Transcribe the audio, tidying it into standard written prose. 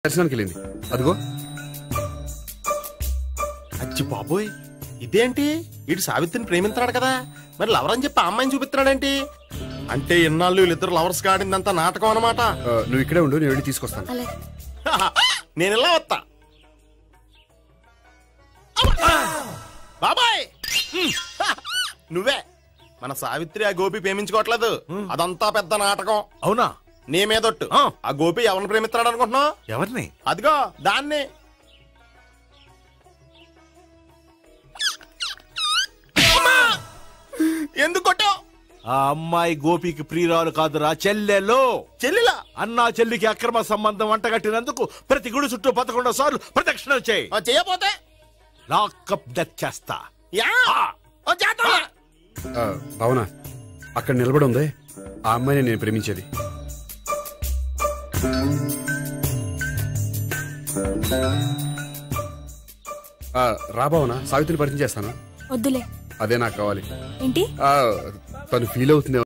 దర్శనానికి వెళ్ళింది అదిగో. అచ్చి బాబోయ్, ఇదేంటి? ఇటు సావిత్రిని ప్రేమిస్తున్నాడు కదా, మరి లవర్ అని చెప్పి అమ్మాయిని చూపిస్తున్నాడేంటి? అంటే ఇన్నాళ్ళు వీళ్ళిద్దరు లవర్స్ కాడిందంతా నాటకం అన్నమాట. నువ్వు ఇక్కడే ఉండు, నేను వెళ్ళి తీసుకొస్తాను. నేను ఇలా వస్తా. బాబాయ్ నువ్వే మన సావిత్రి ఆ గోపి ప్రేమించుకోవట్లేదు, అదంతా పెద్ద నాటకం. అవునా? నీ మీదొట్టు. ఆ గోపి ఎవరిని ప్రేమిస్తున్నాడు అనుకుంటున్నావు? ఎవరిని? అదిగో దాన్ని. ఎందుకు కొట్టావు? ఆ అమ్మాయి గోపికి ప్రియురాలు కాదురా, చెల్లెలో. చెల్లిలా? అన్నా చెల్లికి అక్రమ సంబంధం అంటగట్టినందుకు ప్రతి గుడి చుట్టూ 11 సార్లు ప్రదక్షిణలు చేయి. చేయపోతే లాకప్ డెత్ చేస్తా. భావన అక్కడ నిలబడి ఉంది ఆ అమ్మాయిని నేను ప్రేమించేది. రా భావన, సావిత్రిని పరిచయం చేస్తాను. వద్దులే. అదే నాకు కావాలి. ఏంటి? తను ఫీల్ అవుతుంది.